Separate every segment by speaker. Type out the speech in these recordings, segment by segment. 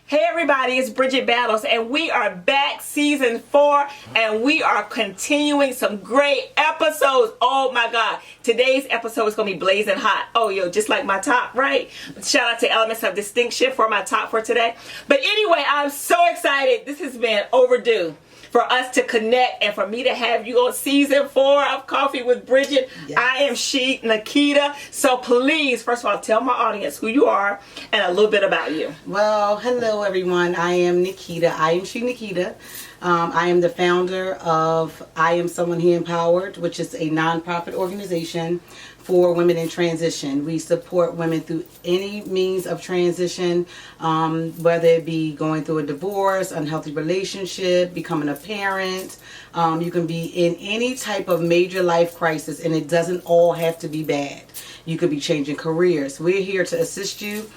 Speaker 1: Hey everybody, it's Bridgett Battles, and we are back season 4, and we are continuing some great episodes. Oh my God, today's episode is going to be blazing hot. Oh yo, just like my top, right? Shout out to Elements of Distinction for my top for today. But anyway, I'm so excited. This has been overdue for us to connect and for me to have you on season 4 of Coffee with Bridgett. Yes. I am she, Nikita. So please, first of all, tell my audience who you are and a little bit about you.
Speaker 2: Well, hello everyone. I am Nikita. I am she, Nikita. I am the founder of I Am Someone He Empowered, which is a nonprofit organization for women in transition. We support women through any means of transition, whether it be going through a divorce, unhealthy relationship, becoming a parent. You can be in any type of major life crisis, and it doesn't all have to be bad. You could be changing careers. We're here to assist you.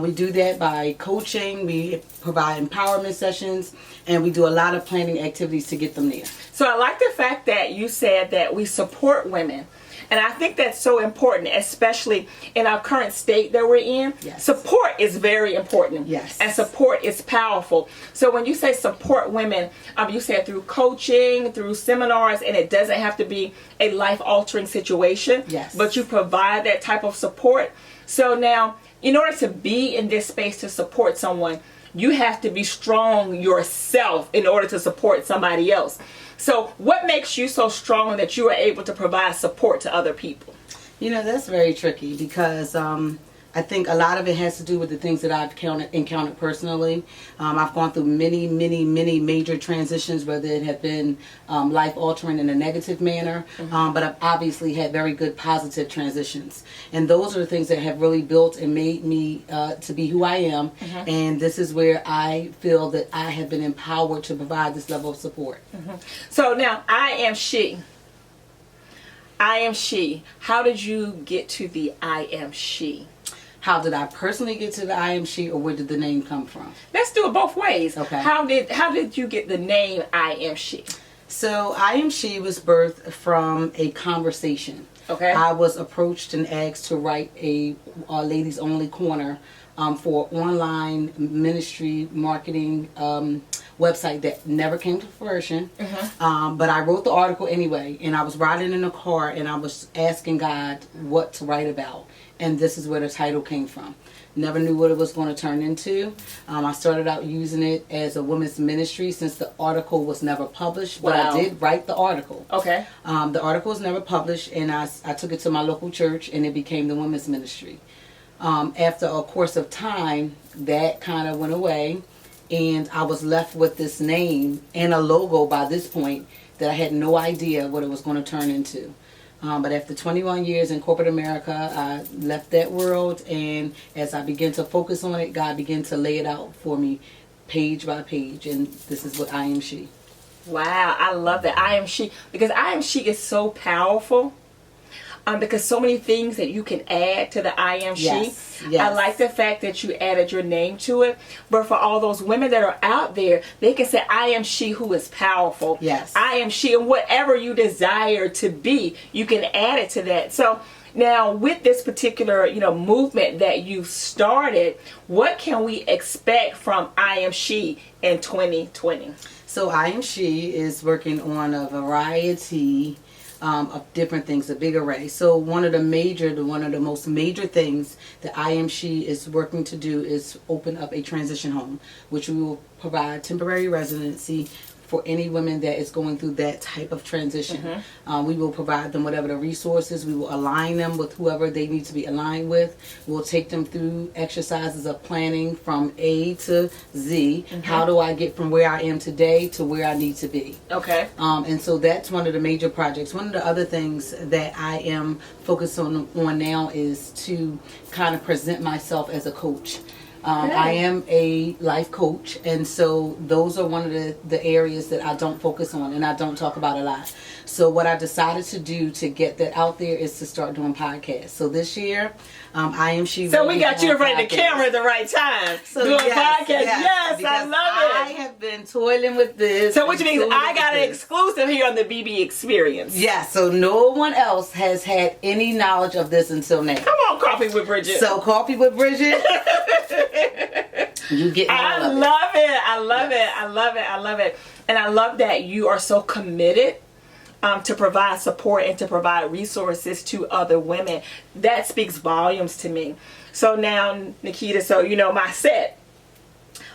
Speaker 2: We do that by coaching. We provide empowerment sessions, and we do a lot of planning activities to get them there.
Speaker 1: So I like the fact that you said that we support women. And I think that's so important, especially in our current state that we're in.
Speaker 2: Yes.
Speaker 1: Support is very important.
Speaker 2: Yes.
Speaker 1: And support is powerful. So when you say support women, you said through coaching, through seminars, and it doesn't have to be a life-altering situation.
Speaker 2: Yes.
Speaker 1: But you provide that type of support. So now, in order to be in this space to support someone, you have to be strong yourself in order to support somebody else. So what makes you so strong that you are able to provide support to other people?
Speaker 2: You know, that's very tricky because I think a lot of it has to do with the things that I've encountered personally. I've gone through many major transitions, whether it have been life-altering in a negative manner, but I've obviously had very good positive transitions. And those are the things that have really built and made me to be who I am. And this is where I feel that I have been empowered to provide this level of support.
Speaker 1: So now, I am she. I am she. How did you get to the I am she?
Speaker 2: How did I personally get to the I am she, or where did the name come from?
Speaker 1: Let's do it both ways.
Speaker 2: Okay.
Speaker 1: How did you get the name I am she?
Speaker 2: So I am she was birthed from a conversation.
Speaker 1: Okay.
Speaker 2: I was approached and asked to write a ladies only corner for online ministry marketing website that never came to fruition. But I wrote the article anyway, and I was riding in a car and I was asking God what to write about. And this is where the title came from. Never knew what it was going to turn into. I started out using it as a women's ministry since the article was never published. But
Speaker 1: Wow.
Speaker 2: I did write the article.
Speaker 1: Okay.
Speaker 2: The article was never published, and I took it to my local church, and it became the women's ministry. After a course of time, that kind of went away, and I was left with this name and a logo by this point that I had no idea what it was going to turn into. But after 21 years in corporate America, I left that world, and as I began to focus on it, God began to lay it out for me page by page, and this is what I am she.
Speaker 1: Wow, I love that. I am she, because I am she is so powerful. Because so many things that you can add to the I am she.
Speaker 2: Yes, yes.
Speaker 1: I like the fact that you added your name to it. But for all those women that are out there, they can say, I am she who is powerful.
Speaker 2: Yes.
Speaker 1: I am she, and whatever you desire to be, you can add it to that. So now with this particular, movement that you've started, what can we expect from I am she in 2020?
Speaker 2: So I am she is working on a variety of different things, a big array. So one of the most major things that I am she is working to do is open up a transition home, which we will provide temporary residency for any women that is going through that type of transition. We will provide them whatever the resources. We will align them with whoever they need to be aligned with. We'll take them through exercises of planning from A to Z. How do I get from where I am today to where I need to be?
Speaker 1: Okay.
Speaker 2: And so that's one of the major projects. One of the other things that I am focused on now is to kind of present myself as a coach. I am a life coach, and so those are one of the areas that I don't focus on and I don't talk about a lot. So what I decided to do to get that out there is to start doing podcasts. So this year, I am she.
Speaker 1: So we got you in front of the camera at the right time.
Speaker 2: So
Speaker 1: doing podcasts.
Speaker 2: Yes,
Speaker 1: I love it.
Speaker 2: I have been toiling with this.
Speaker 1: So which means I got an exclusive here on the BB Experience.
Speaker 2: Yeah, so no one else has had any knowledge of this until now.
Speaker 1: Come on, Coffee with Bridgett.
Speaker 2: So Coffee with Bridgett. You get
Speaker 1: I love it. I love it. I love it. I love it. And I love that you are so committed to provide support and to provide resources to other women. That speaks volumes to me. So now, Nikita, so you know my set,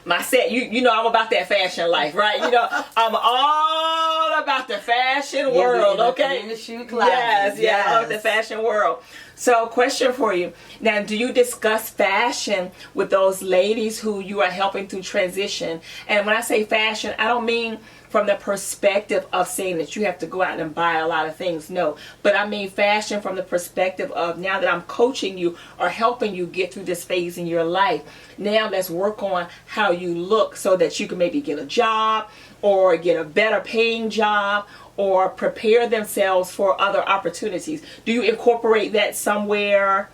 Speaker 1: you know I'm about that fashion life, right? You know, I'm all about the fashion world, okay?
Speaker 2: In the shoe closet.
Speaker 1: Yes, I love the fashion world. So, question for you. Now, do you discuss fashion with those ladies who you are helping to transition? And when I say fashion, I don't mean from the perspective of saying that you have to go out and buy a lot of things. No. But I mean fashion from the perspective of, now that I'm coaching you or helping you get through this phase in your life, now let's work on how you look so that you can maybe get a job or get a better paying job or prepare themselves for other opportunities. Do you incorporate that somewhere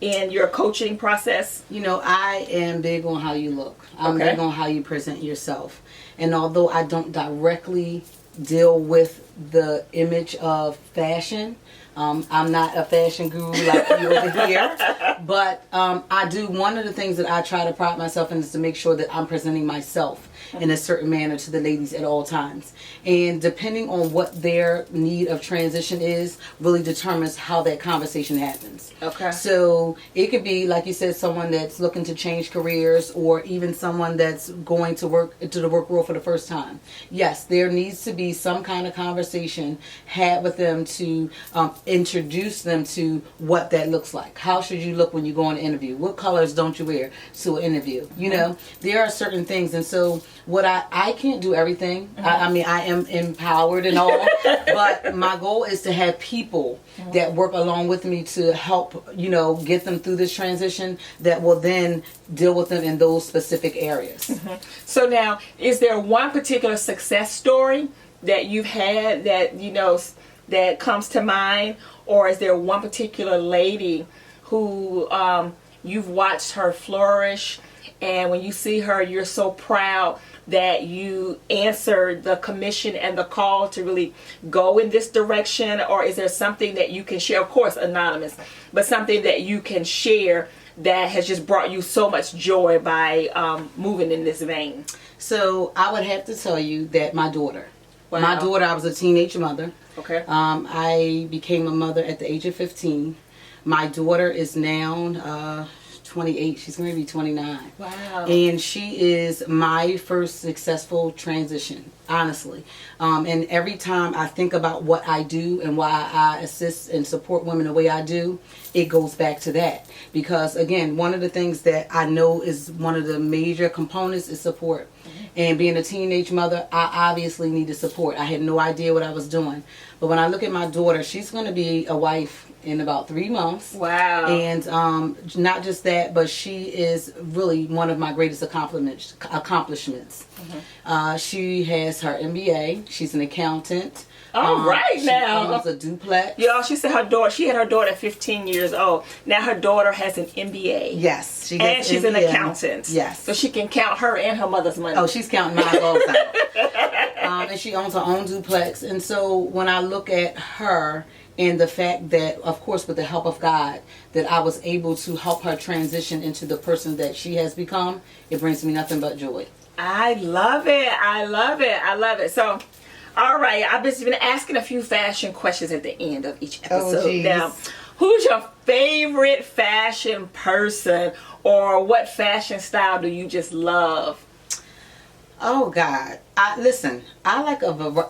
Speaker 1: in your coaching process?
Speaker 2: You know, I am big on how you look. I'm big on how you present yourself. And although I don't directly deal with the image of fashion, I'm not a fashion guru like you over here, but I do. One of the things that I try to pride myself in is to make sure that I'm presenting myself in a certain manner to the ladies at all times. And depending on what their need of transition is, really determines how that conversation happens.
Speaker 1: Okay.
Speaker 2: So it could be, like you said, someone that's looking to change careers, or even someone that's going to work into the work world for the first time. Yes, there needs to be some kind of conversation had with them to introduce them to what that looks like. How should you look when you go on an interview? What colors don't you wear to an interview? You know, there are certain things. And so what I can't do everything. I mean, I am empowered and all, but my goal is to have people that work along with me to help, you know, get them through this transition, that will then deal with them in those specific areas.
Speaker 1: So now, is there one particular success story that you've had that, you know, that comes to mind, or is there one particular lady who you've watched her flourish, and when you see her, you're so proud that you answered the commission and the call to really go in this direction? Or is there something that you can share, of course anonymous, but something that you can share that has just brought you so much joy by moving in this vein?
Speaker 2: So I would have to tell you that my daughter,
Speaker 1: Wow.
Speaker 2: my daughter, I was a teenage mother.
Speaker 1: Okay.
Speaker 2: I became a mother at the age of 15. My daughter is now 28. She's going to be 29.
Speaker 1: Wow.
Speaker 2: And she is my first successful transition, honestly. And every time I think about what I do and why I assist and support women the way I do, it goes back to that. Because, again, one of the things that I know is one of the major components is support. And being a teenage mother, I obviously needed support. I had no idea what I was doing. But when I look at my daughter, she's going to be a wife in about 3 months.
Speaker 1: Wow.
Speaker 2: And not just that, but she is really one of my greatest accomplishments. She has her MBA. She's an accountant.
Speaker 1: All right,
Speaker 2: she
Speaker 1: now.
Speaker 2: owns a duplex.
Speaker 1: Y'all, she said she had her daughter at 15 years old. Now her daughter has an MBA.
Speaker 2: Yes.
Speaker 1: And she's an accountant.
Speaker 2: Yes.
Speaker 1: So she can count her and her mother's money.
Speaker 2: Oh, she's counting mine all the time. And she owns her own duplex. And so when I look at her, and the fact that, of course, with the help of God, that I was able to help her transition into the person that she has become, it brings me nothing but joy.
Speaker 1: I love it. I love it. I love it. So, all right. I've just been asking a few fashion questions at the end of each episode.
Speaker 2: Oh, geez.
Speaker 1: Now, who's your favorite fashion person, or what fashion style do you just love?
Speaker 2: Oh, God. Listen, I like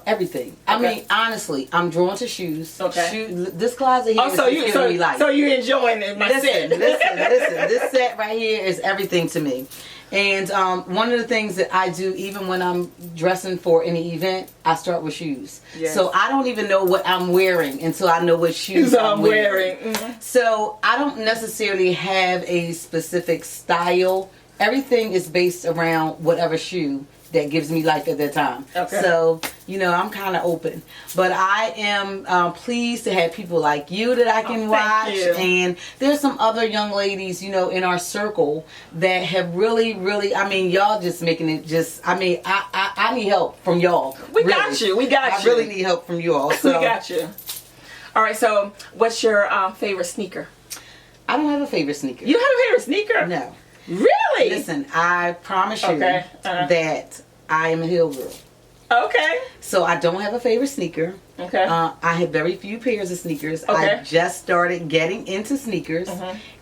Speaker 2: everything.
Speaker 1: Okay.
Speaker 2: I mean, honestly, I'm drawn to shoes.
Speaker 1: Okay.
Speaker 2: This closet here is giving me life.
Speaker 1: So you enjoying it, my set.
Speaker 2: Listen. This set right here is everything to me. And one of the things that I do, even when I'm dressing for any event, I start with shoes.
Speaker 1: Yes.
Speaker 2: So I don't even know what I'm wearing until I know what shoes I'm wearing.
Speaker 1: Mm-hmm.
Speaker 2: So I don't necessarily have a specific style. Everything is based around whatever shoe that gives me life at that time.
Speaker 1: Okay.
Speaker 2: So, you know, I'm kind of open. But I am pleased to have people like you that I can watch.
Speaker 1: You.
Speaker 2: And there's some other young ladies, you know, in our circle that have really, I mean, y'all just making it just, I mean, I need help from y'all.
Speaker 1: We got you.
Speaker 2: I really need help from you all. So.
Speaker 1: We got you. All right, so what's your favorite sneaker?
Speaker 2: I don't have a favorite sneaker.
Speaker 1: You don't have a favorite sneaker?
Speaker 2: No.
Speaker 1: Really?
Speaker 2: Listen, I promise you
Speaker 1: Okay.
Speaker 2: that I am a heel girl.
Speaker 1: Okay.
Speaker 2: So I don't have a favorite sneaker.
Speaker 1: Okay.
Speaker 2: I have very few pairs of sneakers.
Speaker 1: Okay.
Speaker 2: I just started getting into sneakers.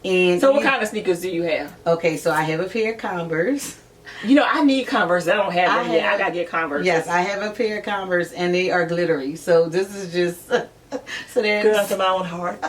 Speaker 2: And
Speaker 1: So what kind of sneakers do you have?
Speaker 2: Okay, so I have a pair of Converse.
Speaker 1: You know, I need Converse. I don't have them yet. I gotta get Converse.
Speaker 2: Yes, I have a pair of Converse, and they are glittery. So this is just so
Speaker 1: Good
Speaker 2: there's
Speaker 1: unto my own heart.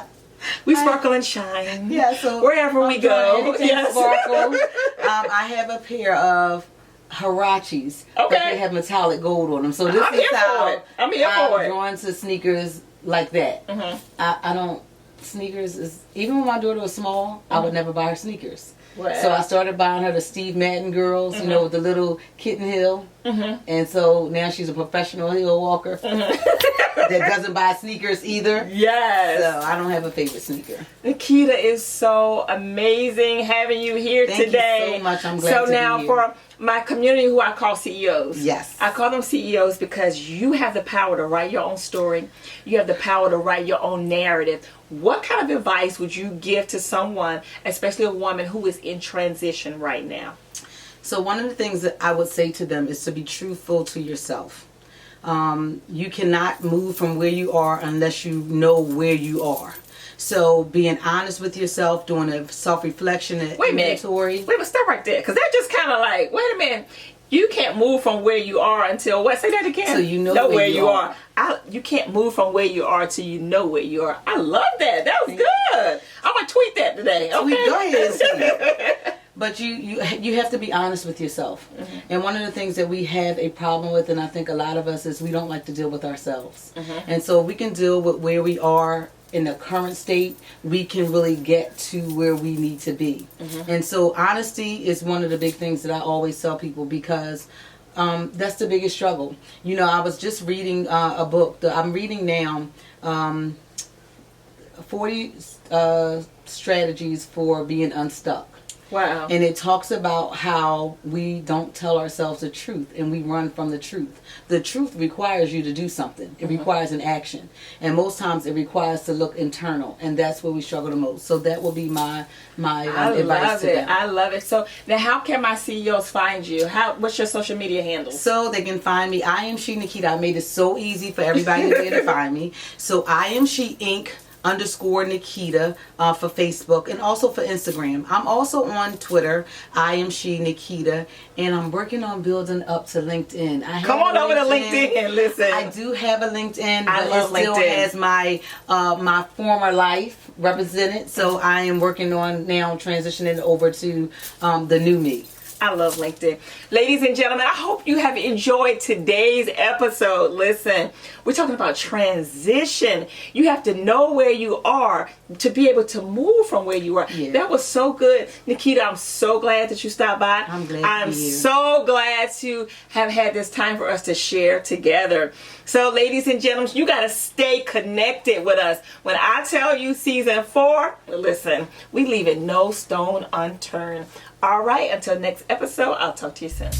Speaker 1: We sparkle and shine.
Speaker 2: yeah. So
Speaker 1: wherever we go, yes.
Speaker 2: Sparkle. I have a pair of Huaraches, but
Speaker 1: Okay.
Speaker 2: they have metallic gold on them. So this
Speaker 1: I'm
Speaker 2: is
Speaker 1: here for
Speaker 2: how
Speaker 1: it. I'm here for it.
Speaker 2: drawn to sneakers like that.
Speaker 1: Mhm.
Speaker 2: I don't. Sneakers is even when my daughter was small, I would never buy her sneakers.
Speaker 1: Well.
Speaker 2: So I started buying her the Steve Madden girls, you know, with the little kitten heel.
Speaker 1: Mhm.
Speaker 2: And so now she's a professional heel walker that doesn't buy sneakers either.
Speaker 1: Yes.
Speaker 2: So I don't have a favorite sneaker.
Speaker 1: Nikita, is so amazing having you here
Speaker 2: Thank you
Speaker 1: today.
Speaker 2: so much. I'm glad
Speaker 1: So
Speaker 2: to be
Speaker 1: now
Speaker 2: here.
Speaker 1: for my community who I call CEOs.
Speaker 2: Yes.
Speaker 1: I call them CEOs because you have the power to write your own story. You have the power to write your own narrative. What kind of advice would you give to someone, especially a woman who is in transition right now?
Speaker 2: So one of the things that I would say to them is to be truthful to yourself. You cannot move from where you are unless you know where you are. So being honest with yourself, doing a self-reflection and
Speaker 1: Wait a minute.
Speaker 2: inventory.
Speaker 1: Wait a minute, stop right there. Because they're just kind of like, wait a minute. You can't move from where you are until what? Say that again.
Speaker 2: So you know where you are.
Speaker 1: You can't move from where you are till you know where you are. I love that. That was good. I'm gonna tweet that today. Okay.
Speaker 2: Go ahead and tweet. But you have to be honest with yourself. And one of the things that we have a problem with, and I think a lot of us, is we don't like to deal with ourselves. And so if we can deal with where we are in the current state, we can really get to where we need to be. And so honesty is one of the big things that I always tell people, because that's the biggest struggle. You know, I was just reading a book that I'm reading now, 40 strategies for being unstuck.
Speaker 1: Wow.
Speaker 2: And it talks about how we don't tell ourselves the truth and we run from the truth. The truth requires you to do something. It requires an action. And most times it requires to look internal. And that's where we struggle the most. So that will be my advice to them.
Speaker 1: I love it. So now how can my CEOs find you? What's your social media handles?
Speaker 2: So they can find me. I am She Nikita. I made it so easy for everybody to find me. So I am She Inc. _ Nikita for Facebook and also for Instagram. I'm also on Twitter. I am She Nikita, and I'm working on building up to LinkedIn.
Speaker 1: Come on over to LinkedIn and listen.
Speaker 2: I do have a LinkedIn, but
Speaker 1: I love
Speaker 2: it still
Speaker 1: LinkedIn.
Speaker 2: has my my former life represented. So I am working on now transitioning over to the new me.
Speaker 1: I love LinkedIn. Ladies and gentlemen, I hope you have enjoyed today's episode. Listen, we're talking about transition. You have to know where you are to be able to move from where you are.
Speaker 2: Yeah.
Speaker 1: That was so good. Nikita, I'm so glad that you stopped by.
Speaker 2: I'm glad
Speaker 1: I'm
Speaker 2: to be here.
Speaker 1: so glad to have had this time for us to share together. So, ladies and gentlemen, you got to stay connected with us. When I tell you season 4, listen, we leaving no stone unturned. All right, until next episode, I'll talk to you soon.